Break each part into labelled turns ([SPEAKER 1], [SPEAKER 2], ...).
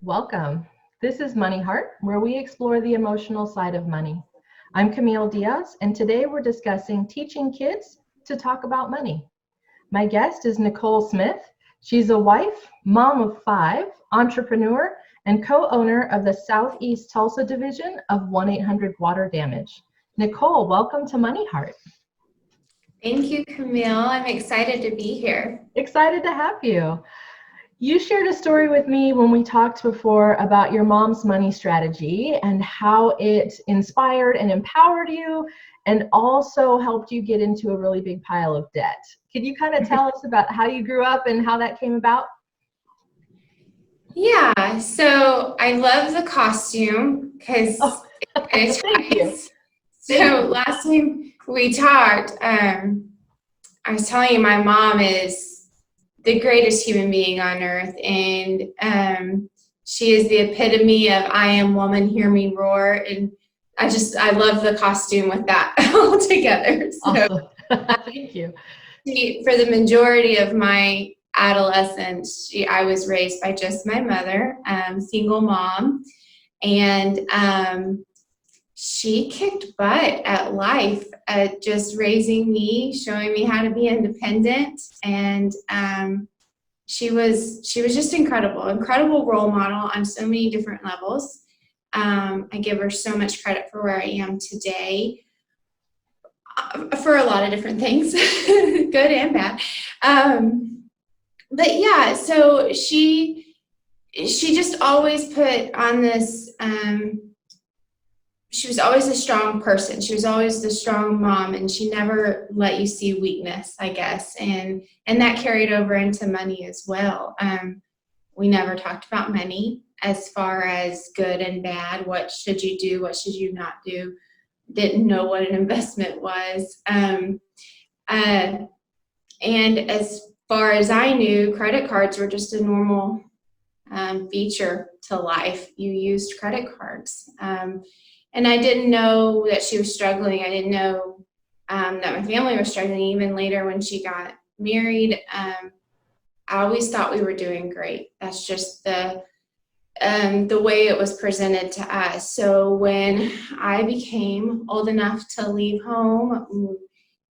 [SPEAKER 1] Welcome. This is MoneyHeart, where we explore the emotional side of money. I'm Camille Diaz, and today we're discussing teaching kids to talk about money. My guest is Nicole Smith. She's a wife, mom of 5, entrepreneur, and co-owner of the Southeast Tulsa division of 1-800-WATER Damage. Nicole, welcome to MoneyHeart.
[SPEAKER 2] Thank you, Camille. I'm excited to be here.
[SPEAKER 1] Excited to have you. You shared a story with me when we talked before about your mom's money strategy and how it inspired and empowered you and also helped you get into a really big pile of debt. Could you kind of tell us about how you grew up and how that came about?
[SPEAKER 2] Yeah, so I love the costume because
[SPEAKER 1] Thank you.
[SPEAKER 2] So last time we talked, I was telling you my mom is the greatest human being on earth, and she is the epitome of I am woman, hear me roar, and I love the costume with that all together. So,
[SPEAKER 1] awesome. Thank you.
[SPEAKER 2] For the majority of my adolescence, I was raised by just my mother, single mom, and she kicked butt at life, at just raising me, showing me how to be independent, and she was just incredible role model on so many different levels. I give her so much credit for where I am today, for a lot of different things, good and bad. But yeah, so she just always put on this. She was always a strong person. She was always the strong mom, and she never let you see weakness, I guess. And that carried over into money as well. We never talked about money as far as good and bad. What should you do? What should you not do? Didn't know what an investment was. And as far as I knew, credit cards were just a normal feature to life. You used credit cards. And I didn't know that she was struggling. I didn't know that my family was struggling. Even later when she got married, I always thought we were doing great. That's just the way it was presented to us. So when I became old enough to leave home,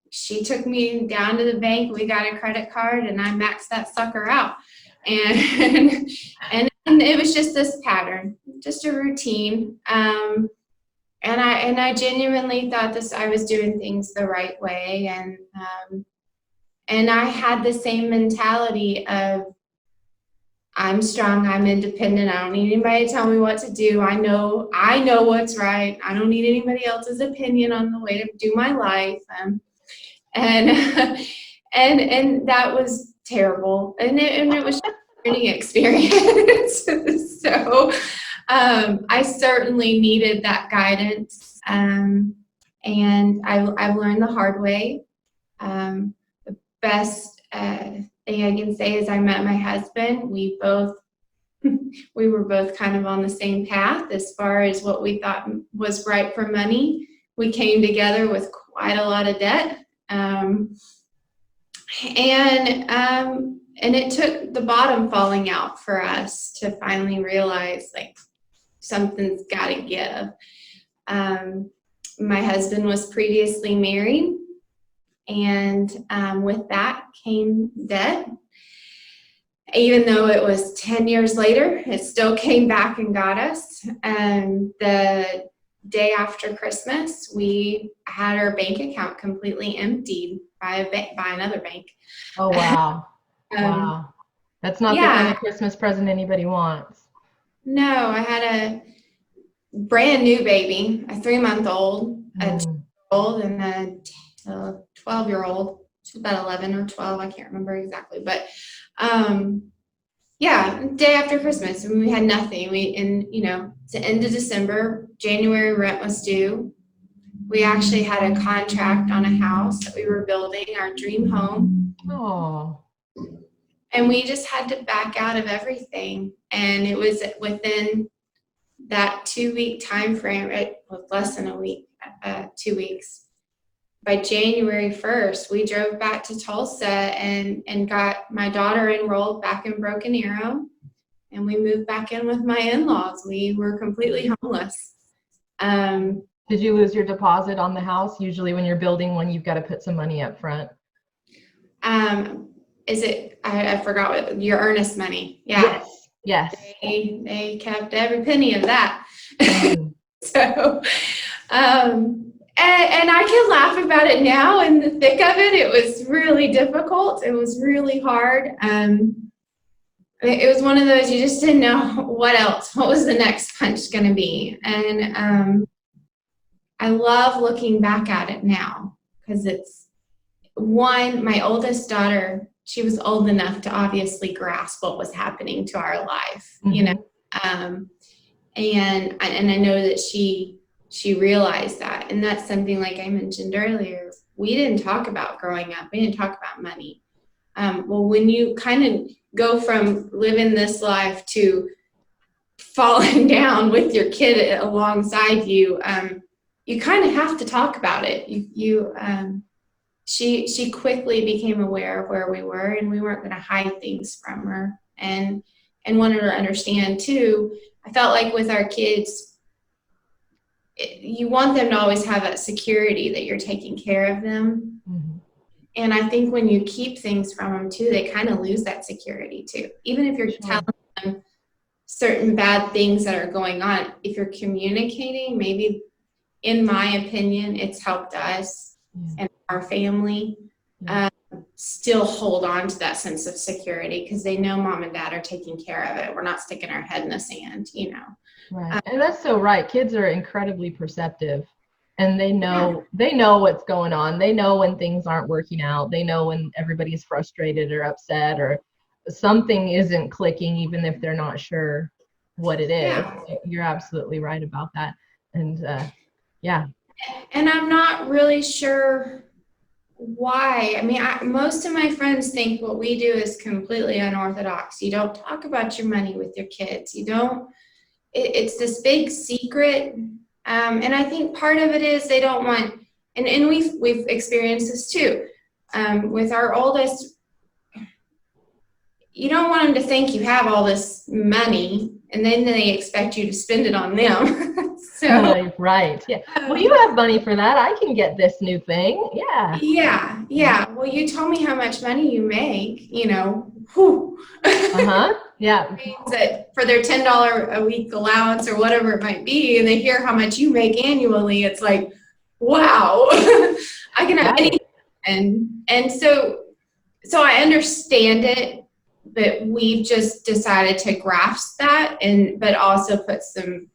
[SPEAKER 2] she took me down to the bank. We got a credit card, and I maxed that sucker out. And it was just this pattern, just a routine. And I genuinely thought I was doing things the right way, and I had the same mentality of I'm strong, I'm independent, I don't need anybody to tell me what to do. I know what's right. I don't need anybody else's opinion on the way to do my life. And that was terrible, and it was a learning experience. So. I certainly needed that guidance, and I've learned the hard way. The best thing I can say is I met my husband. We were both kind of on the same path as far as what we thought was right for money. We came together with quite a lot of debt, and it took the bottom falling out for us to finally realize, like, something's got to give. My husband was previously married, and with that came debt. Even though it was 10 years later, it still came back and got us. The day after Christmas, we had our bank account completely emptied by another bank.
[SPEAKER 1] Oh, wow. Wow. That's not the kind of Christmas present anybody wants.
[SPEAKER 2] No, I had a brand new baby, a 3-month-old, a 2-year-old, and a 12-year-old. She's about 11 or 12, I can't remember exactly. But day after Christmas, and we had nothing. It's the end of December, January rent was due. We actually had a contract on a house that we were building, our dream home.
[SPEAKER 1] Oh.
[SPEAKER 2] And we just had to back out of everything. And it was within that 2-week time frame, it was less than a week, 2 weeks. By January 1st, we drove back to Tulsa and got my daughter enrolled back in Broken Arrow. And we moved back in with my in-laws. We were completely homeless.
[SPEAKER 1] Did you lose your deposit on the house? Usually when you're building one, you've got to put some money up front.
[SPEAKER 2] I forgot what your earnest money. Yeah.
[SPEAKER 1] Yes.
[SPEAKER 2] They kept every penny of that.
[SPEAKER 1] Mm-hmm.
[SPEAKER 2] So, and I can laugh about it now. In the thick of it, it was really difficult. It was really hard. It was one of those, you just didn't know what was the next punch going to be. And I love looking back at it now because it's my oldest daughter, she was old enough to obviously grasp what was happening to our life,
[SPEAKER 1] Mm-hmm.
[SPEAKER 2] And I know that she realized that. And that's something, like I mentioned earlier, we didn't talk about growing up. We didn't talk about money. Well, when you kind of go from living this life to falling down with your kid alongside you, you kind of have to talk about it. She quickly became aware of where we were, and we weren't going to hide things from her, and wanted her to understand too. I felt like with our kids, you want them to always have that security that you're taking care of them.
[SPEAKER 1] Mm-hmm.
[SPEAKER 2] And I think when you keep things from them too, they kind of lose that security too. Even if you're telling them certain bad things that are going on, if you're communicating, maybe, in my opinion, it's helped us and our family still hold on to that sense of security because they know mom and dad are taking care of it. We're not sticking our head in the sand,
[SPEAKER 1] Right. And that's so right. Kids are incredibly perceptive, and they know what's going on. They know when things aren't working out. They know when everybody's frustrated or upset or something isn't clicking, even if they're not sure what it is.
[SPEAKER 2] Yeah.
[SPEAKER 1] You're absolutely right about that. And
[SPEAKER 2] And I'm not really sure why. I mean, most of my friends think what we do is completely unorthodox. You don't talk about your money with your kids. You don't. It's this big secret. And I think part of it is they don't want, and we've experienced this too. With our oldest, you don't want them to think you have all this money and then they expect you to spend it on them. So
[SPEAKER 1] right. Yeah. Well, you have money for that. I can get this new thing.
[SPEAKER 2] Yeah. Well, you told me how much money you make, whew.
[SPEAKER 1] Yeah.
[SPEAKER 2] Means that for their $10 a week allowance or whatever it might be, and they hear how much you make annually, it's like, wow, I can have anything. And so I understand it, but we've just decided to grasp that, but also put some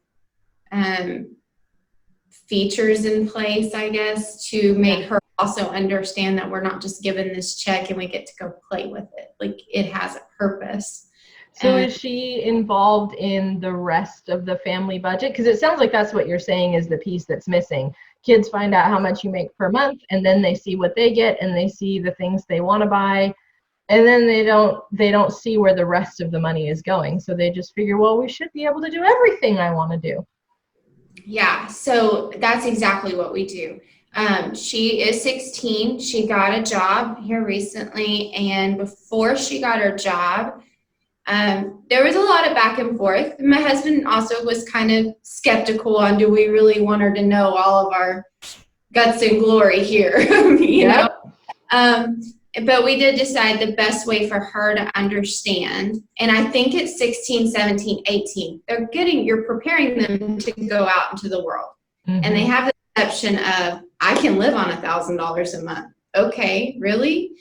[SPEAKER 2] features in place, I guess, to make her also understand that we're not just given this check and we get to go play with it. Like, it has a purpose.
[SPEAKER 1] So is she involved in the rest of the family budget? Because it sounds like that's what you're saying is the piece that's missing. Kids find out how much you make per month, and then they see what they get, and they see the things they want to buy, and then they don't see where the rest of the money is going. So they just figure, well, we should be able to do everything I want to do.
[SPEAKER 2] Yeah, so that's exactly what we do. She is 16. She got a job here recently, and before she got her job, there was a lot of back and forth. My husband also was kind of skeptical on, do we really want her to know all of our guts and glory here, you know? But we did decide the best way for her to understand. And I think it's 16, 17, 18. You're preparing them to go out into the world. Mm-hmm. And they have the perception of, I can live on $1,000 a month. Okay, really?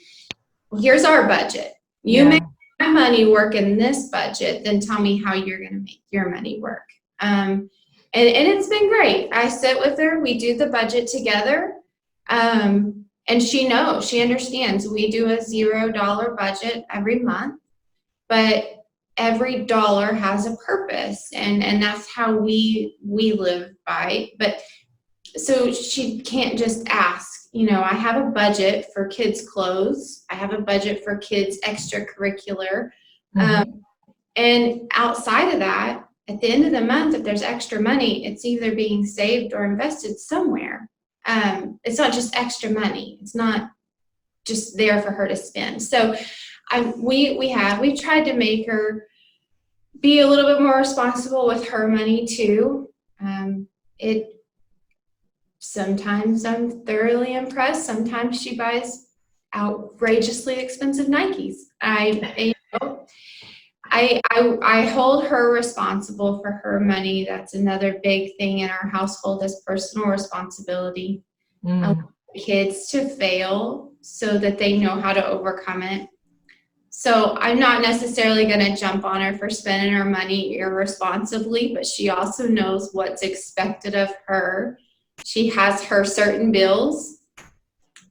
[SPEAKER 2] Well, here's our budget. You make my money work in this budget, then tell me how you're going to make your money work. And it's been great. I sit with her. We do the budget together. And she knows, she understands. We do a $0 budget every month, but every dollar has a purpose, and that's how we live by. But so she can't just ask. I have a budget for kids' clothes. I have a budget for kids' extracurricular.
[SPEAKER 1] Mhm.
[SPEAKER 2] And outside of that, at the end of the month, if there's extra money, it's either being saved or invested somewhere. It's not just extra money. It's not just there for her to spend. So we've tried to make her be a little bit more responsible with her money too. It Sometimes I'm thoroughly impressed. Sometimes she buys outrageously expensive Nikes. I hold her responsible for her money. That's another big thing in our household is personal responsibility. I want kids to fail so that they know how to overcome it. So I'm not necessarily going to jump on her for spending her money irresponsibly, but she also knows what's expected of her. She has her certain bills.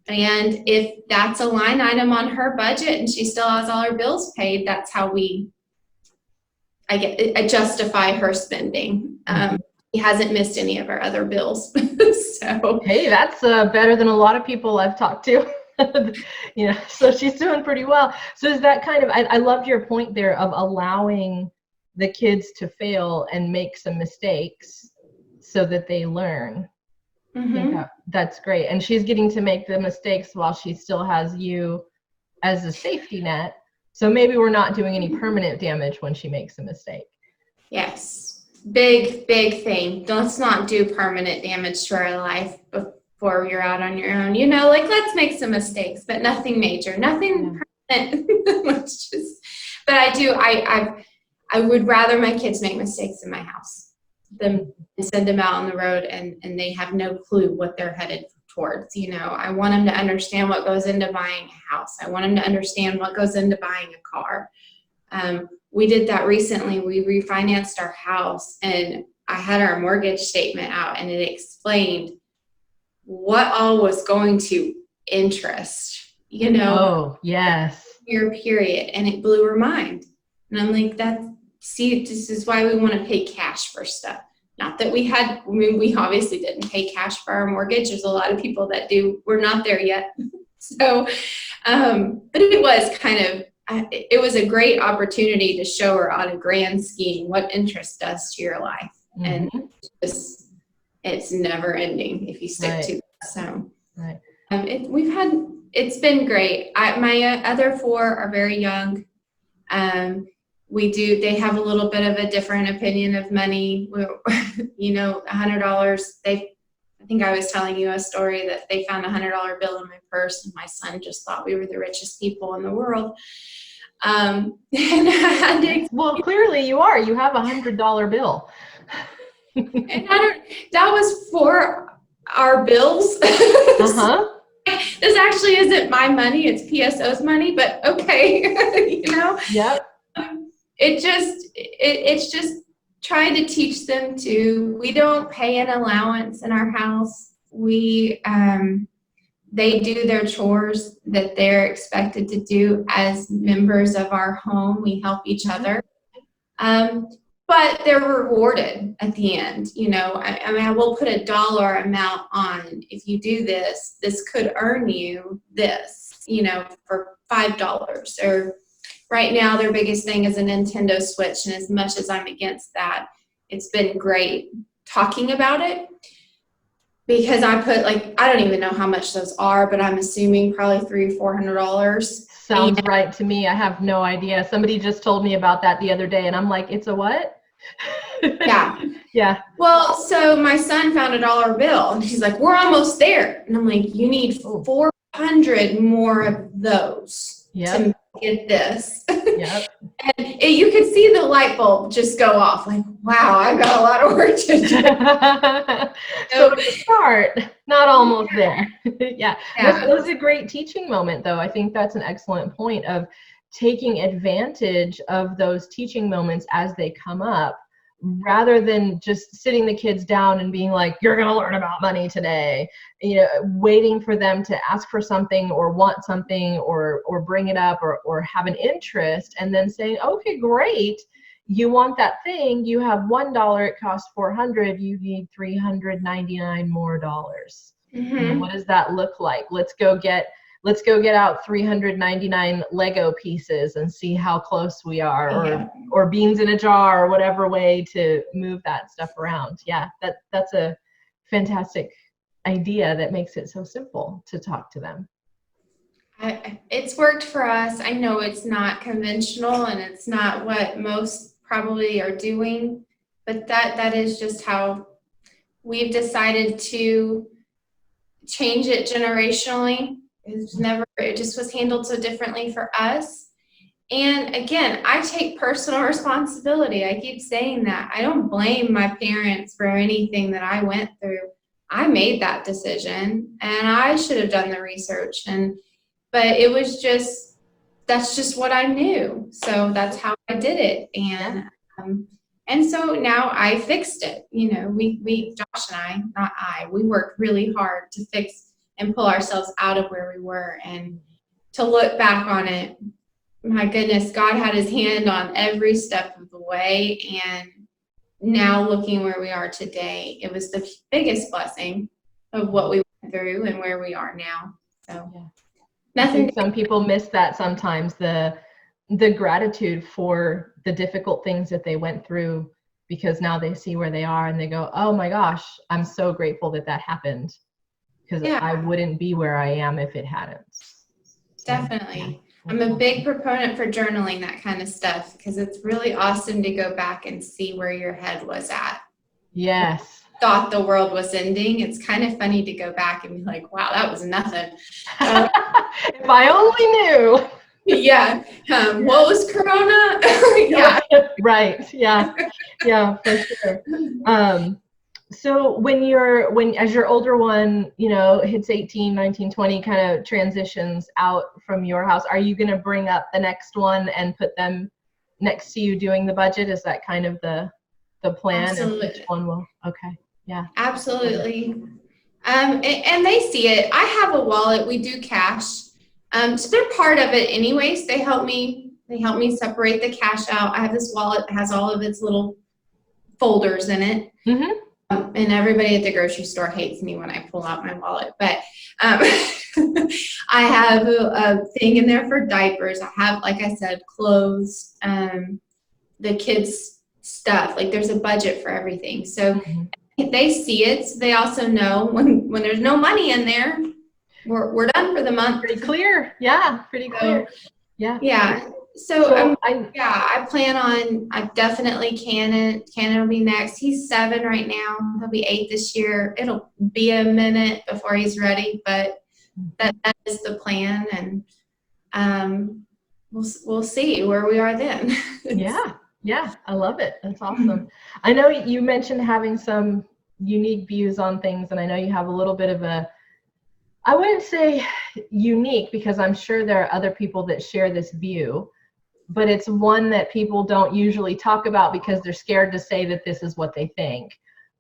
[SPEAKER 2] And if that's a line item on her budget and she still has all her bills paid, that's how I justify her spending. He hasn't missed any of our other bills. So
[SPEAKER 1] Hey, that's better than a lot of people I've talked to. So she's doing pretty well. So is that kind of, I loved your point there of allowing the kids to fail and make some mistakes so that they learn. I think that's great. And she's getting to make the mistakes while she still has you as a safety net. So maybe we're not doing any permanent damage when she makes a mistake.
[SPEAKER 2] Yes. Big thing. Let's not do permanent damage to our life before you're out on your own. Let's make some mistakes, but nothing major, nothing permanent. But I would rather my kids make mistakes in my house than send them out on the road and they have no clue what they're headed towards. I want them to understand what goes into buying a house. I want them to understand what goes into buying a car. We did that recently. We refinanced our house and I had our mortgage statement out and it explained what all was going to interest,
[SPEAKER 1] Oh, yes.
[SPEAKER 2] Year period. And it blew her mind. And I'm like, this is why we want to pay cash for stuff. Not that we obviously didn't pay cash for our mortgage. There's a lot of people that do. We're not there yet. So, but it was it was a great opportunity to show her on a grand scheme what interest does to your life. And it's never ending if you stick to it. So it's been great. My other four are very young. They have a little bit of a different opinion of money. $100, I think I was telling you a story that they found a $100 bill in my purse and my son just thought we were the richest people in the world. And
[SPEAKER 1] well, clearly you are. You have $100 bill.
[SPEAKER 2] And that was for our bills. This actually isn't my money. It's PSO's money, but okay.
[SPEAKER 1] Yep.
[SPEAKER 2] It's just trying to teach them we don't pay an allowance in our house. They do their chores that they're expected to do as members of our home. We help each other. But they're rewarded at the end. I will put a dollar amount on, if you do this could earn you this, for $5. Or right now their biggest thing is a Nintendo Switch. And as much as I'm against that, it's been great talking about it. Because I put I don't even know how much those are, but I'm assuming probably $300 or $400.
[SPEAKER 1] Sounds right to me. I have no idea. Somebody just told me about that the other day and I'm like, it's a what?
[SPEAKER 2] Yeah.
[SPEAKER 1] Yeah.
[SPEAKER 2] Well, so my son found a $1 bill and he's like, we're almost there. And I'm like, you need 400 more of those to get this.
[SPEAKER 1] Yep.
[SPEAKER 2] And you could see the light bulb just go off. Like, wow, I've got a lot of work to do.
[SPEAKER 1] So to start, not almost there. Yeah. That was a great teaching moment, though. I think that's an excellent point of taking advantage of those teaching moments as they come up, rather than just sitting the kids down and being like, you're going to learn about money today, waiting for them to ask for something or want something or bring it up or have an interest and then saying, okay, great. you want that thing, you have $1, it costs 400, you need 399 more dollars. What does that look like? Let's go get out 399 Lego pieces and see how close we are, or beans in a jar, or whatever way to move that stuff around. Yeah, that's a fantastic idea that makes it so simple to talk to them.
[SPEAKER 2] It's worked for us. I know it's not conventional and it's not what most probably are doing, but that is just how we've decided to change it generationally. It just was handled so differently for us. And again, I take personal responsibility. I keep saying that. I don't blame my parents for anything that I went through. I made that decision and I should have done the research, but it was that's just what I knew. So that's how I did it. And so now I fixed it. Josh and we worked really hard to fix and pull ourselves out of where we were. And to look back on it, my goodness, God had his hand on every step of the way. And now looking where we are today, it was the biggest blessing of what we went through and where we are now. So
[SPEAKER 1] I think some people miss that sometimes, the gratitude for the difficult things that they went through, because now they see where they are and they go, oh my gosh, I'm so grateful that happened, because I wouldn't be where I am if it hadn't.
[SPEAKER 2] Definitely. I'm a big proponent for journaling that kind of stuff, because it's really awesome to go back and see where your head was at.
[SPEAKER 1] Yes.
[SPEAKER 2] Thought the world was ending. It's kind of funny to go back and be like, wow, that was nothing.
[SPEAKER 1] If I only knew.
[SPEAKER 2] Yeah. What was Corona?
[SPEAKER 1] Yeah. Right. Yeah. Yeah, for sure. So as your older one, hits 18, 19, 20, kind of transitions out from your house, are you going to bring up the next one and put them next to you doing the budget? Is that kind of the plan?
[SPEAKER 2] Absolutely.
[SPEAKER 1] Each one will. Okay. Yeah.
[SPEAKER 2] Absolutely. And they see it. I have a wallet. We do cash. So they're part of it anyways. They help me separate the cash out. I have this wallet that has all of its little folders in it. Mm-hmm. And everybody at the grocery store hates me when I pull out my wallet. But I have a thing in there for diapers. I have, like I said, clothes, the kids' stuff. Like, there's a budget for everything. So they see it. So they also know when there's no money in there, we're done for the month.
[SPEAKER 1] Pretty clear. Yeah, pretty clear. Yeah.
[SPEAKER 2] Yeah. So I plan on, I definitely Cannon will be next. He's 7 right now. He'll be 8 this year. It'll be a minute before he's ready, but that is the plan. And we'll see where we are then.
[SPEAKER 1] Yeah, I love it. That's awesome. I know you mentioned having some unique views on things, and I know you have a little bit of I wouldn't say unique, because I'm sure there are other people that share this view, but it's one that people don't usually talk about because they're scared to say that this is what they think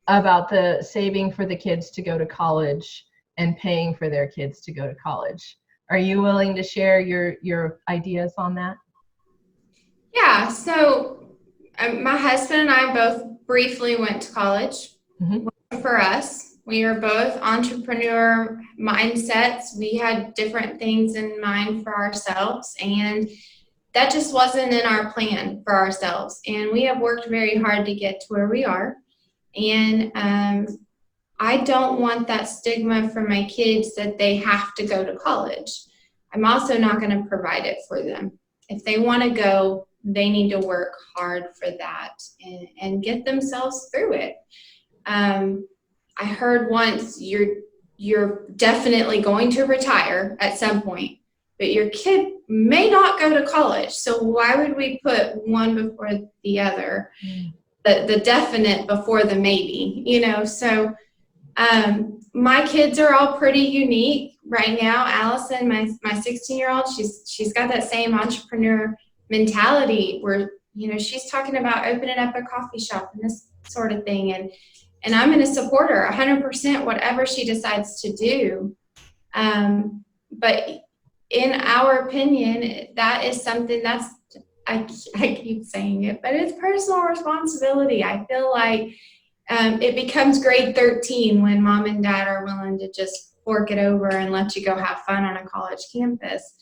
[SPEAKER 1] about the saving for the kids to go to college and paying for their kids to go to college. Are you willing to share your ideas on that?
[SPEAKER 2] Yeah. So my husband and I both briefly went to college. Mm-hmm. For us, we are both entrepreneur mindsets. We had different things in mind for ourselves, and that just wasn't in our plan for ourselves. And we have worked very hard to get to where we are. And I don't want that stigma for my kids that they have to go to college. I'm also not going to provide it for them. If they want to go, they need to work hard for that and get themselves through it. I heard once, you're definitely going to retire at some point, but your kid may not go to college. So why would we put one before the other? The definite before the maybe, So my kids are all pretty unique right now. Allison, my 16-year-old, she's got that same entrepreneur mentality where, she's talking about opening up a coffee shop and this sort of thing. And I'm going to support her 100%, whatever she decides to do. But in our opinion, that is something that's I keep saying it, but it's personal responsibility. I feel like it becomes grade 13 when mom and dad are willing to just fork it over and let you go have fun on a college campus.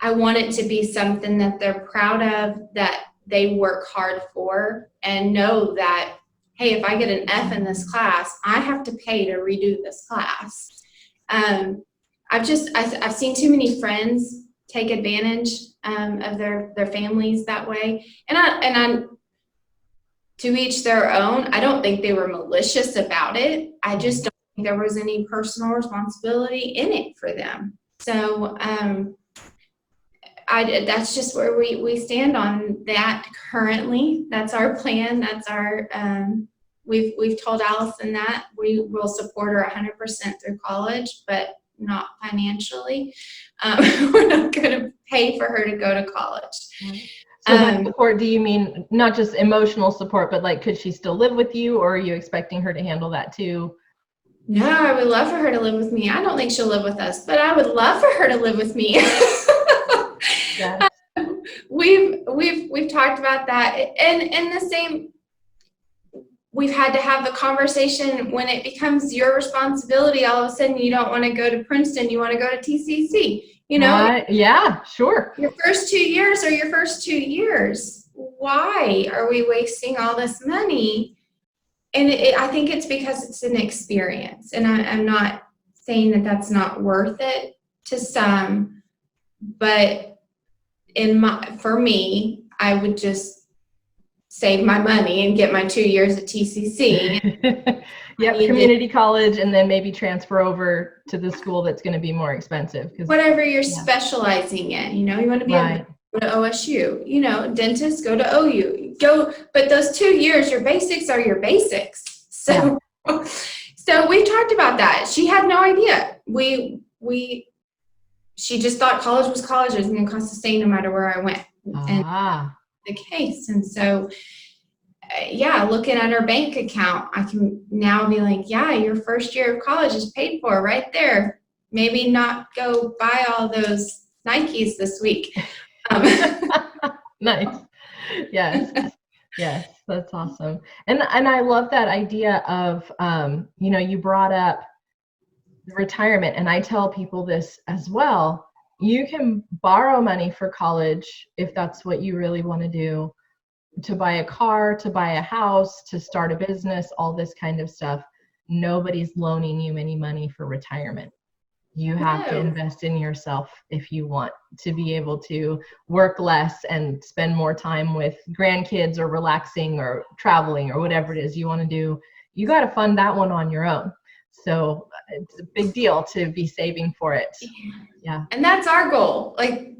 [SPEAKER 2] I want it to be something that they're proud of, that they work hard for, and know that, hey, if I get an F in this class, I have to pay to redo this class. I've seen too many friends take advantage of their families that way, and I to each their own. I don't think they were malicious about it. I just don't think there was any personal responsibility in it for them. So that's just where we stand on that currently. That's our plan. That's our we've told Allison that we will support her 100% through college, but not financially. We're not going to pay for her to go to college.
[SPEAKER 1] So by support, do you mean not just emotional support, but like, could she still live with you, or are you expecting her to handle that too?
[SPEAKER 2] No, I would love for her to live with me. I don't think she'll live with us, but I would love for her to live with me.
[SPEAKER 1] Yes.
[SPEAKER 2] We've talked about that, and the same. We've had to have the conversation when it becomes your responsibility. All of a sudden, you don't want to go to Princeton. You want to go to TCC. You know?
[SPEAKER 1] Yeah, sure.
[SPEAKER 2] Your first 2 years are your first 2 years. Why are we wasting all this money? And I think it's because it's an experience. And I'm not saying that that's not worth it to some, but for me, I would just save my money and get my 2 years at TCC.
[SPEAKER 1] Yep, community college, and then maybe transfer over to the school that's going to be more expensive.
[SPEAKER 2] Whatever you're specializing in, you want to be a go to OSU, dentist, go to OU, but those 2 years, your basics are your basics. So, so we've talked about that. She had no idea. She just thought college was college. It was going to cost the same no matter where I went. And the case. And so, looking at her bank account, I can now be like, your first year of college is paid for right there. Maybe not go buy all those Nikes this week.
[SPEAKER 1] Nice. Yes. Yes. That's awesome. And I love that idea of, you brought up retirement, and I tell people this as well. You can borrow money for college if that's what you really want to do, to buy a car, to buy a house, to start a business, all this kind of stuff. Nobody's loaning you any money for retirement. You have to invest in yourself if you want to be able to work less and spend more time with grandkids or relaxing or traveling or whatever it is you want to do. You got to fund that one on your own. So it's a big deal to be saving for it. Yeah.
[SPEAKER 2] And that's our goal. Like,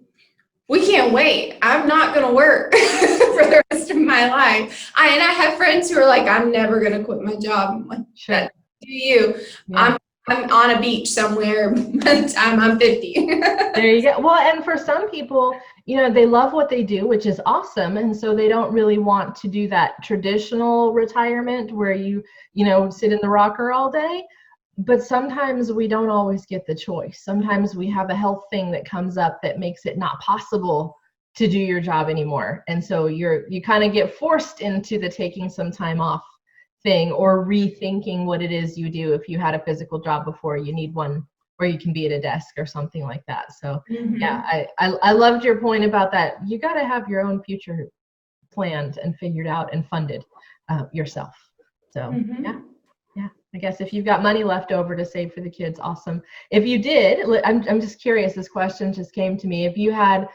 [SPEAKER 2] we can't wait. I'm not going to work for the rest of my life. I have friends who are like, I'm never going to quit my job. I'm like,
[SPEAKER 1] sure.
[SPEAKER 2] Do you? Yeah. I'm on a beach somewhere. I'm 50.
[SPEAKER 1] There you go. Well, and for some people, they love what they do, which is awesome. And so they don't really want to do that traditional retirement where you sit in the rocker all day. But sometimes we don't always get the choice. Sometimes we have a health thing that comes up that makes it not possible to do your job anymore. And so you kind of get forced into the taking some time off thing, or rethinking what it is you do. If you had a physical job before, you need one where you can be at a desk or something like that. So I loved your point about that. You got to have your own future planned and figured out and funded yourself. So I guess if you've got money left over to save for the kids, awesome. If you did, I'm just curious, this question just came to me. If you had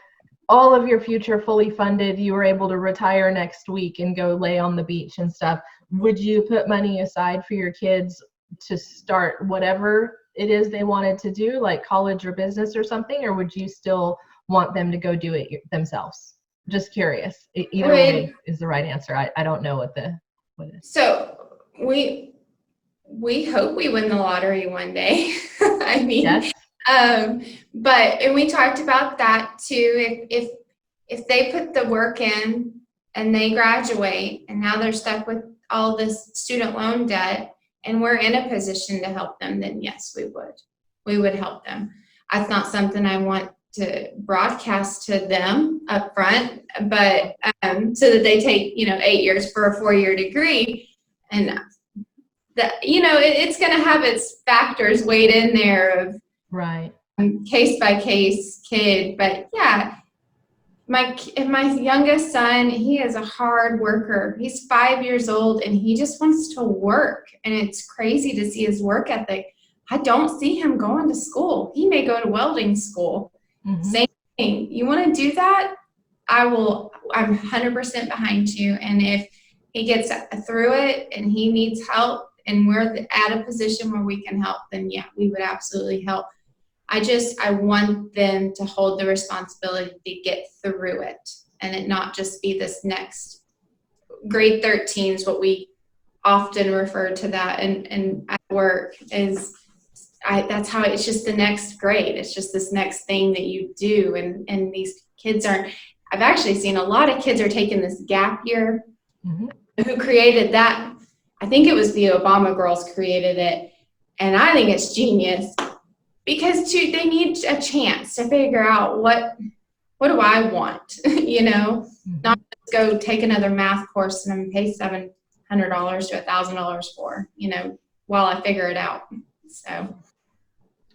[SPEAKER 1] all of your future fully funded, you were able to retire next week and go lay on the beach and stuff, would you put money aside for your kids to start whatever it is they wanted to do, like college or business or something, or would you still want them to go do it themselves? Just curious. Either way is the right answer. I don't know what it is.
[SPEAKER 2] So we hope we win the lottery one day. I mean,
[SPEAKER 1] yes.
[SPEAKER 2] And we talked about that too. If they put the work in and they graduate and now they're stuck with all this student loan debt and we're in a position to help them, then yes, we would help them. That's not something I want to broadcast to them up front, but so that they take 8 years for a 4-year degree, and that it's going to have its factors weighed in there of
[SPEAKER 1] right,
[SPEAKER 2] case by case kid. But yeah, my youngest son, he is a hard worker. He's 5 years old and he just wants to work, and it's crazy to see his work ethic. I don't see him going to school. He may go to welding school.
[SPEAKER 1] mm-hmm.
[SPEAKER 2] Same thing. You want to do that? I'm 100% behind you. And if he gets through it and he needs help and we're at a position where we can help, then yeah, we would absolutely help. I want them to hold the responsibility to get through it, and it not just be this next grade 13 is what we often refer to that. And at work is, that's how it's just the next grade. It's just this next thing that you do. And these kids I've actually seen a lot of kids are taking this gap year.
[SPEAKER 1] Mm-hmm.
[SPEAKER 2] Who created that? I think it was the Obama girls created it. And I think it's genius because they need a chance to figure out what do I want,
[SPEAKER 1] Mm-hmm.
[SPEAKER 2] not just go take another math course and pay $700 to $1,000 for, while I figure it out. So.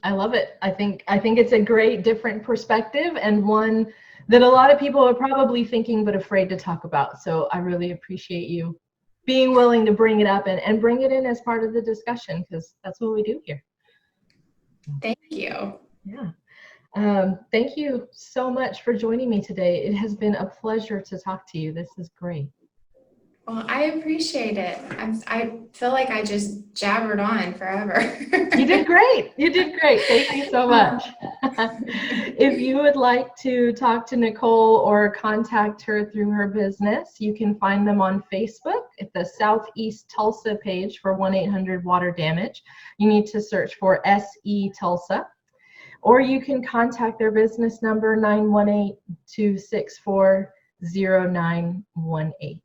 [SPEAKER 1] I love it. I think it's a great different perspective, and one that a lot of people are probably thinking but afraid to talk about. So I really appreciate you being willing to bring it up and bring it in as part of the discussion, because that's what we do here.
[SPEAKER 2] Thank you.
[SPEAKER 1] Yeah. Thank you so much for joining me today. It has been a pleasure to talk to you. This is great.
[SPEAKER 2] Well, I appreciate it. I feel like I just jabbered on forever.
[SPEAKER 1] You did great. You did great. Thank you so much. If you would like to talk to Nicole or contact her through her business, you can find them on Facebook at the Southeast Tulsa page for 1-800-WATER DAMAGE. You need to search for SE Tulsa. Or you can contact their business number 918-264-0918.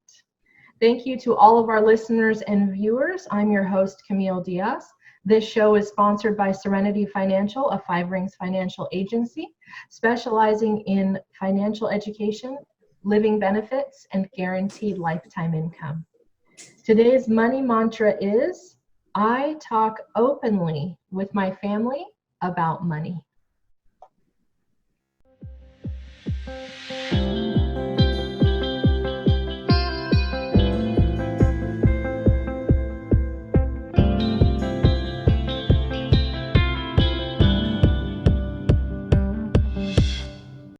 [SPEAKER 1] Thank you to all of our listeners and viewers. I'm your host, Camille Diaz. This show is sponsored by Serenity Financial, a 5 Rings financial agency specializing in financial education, living benefits, and guaranteed lifetime income. Today's money mantra is, I talk openly with my family about money.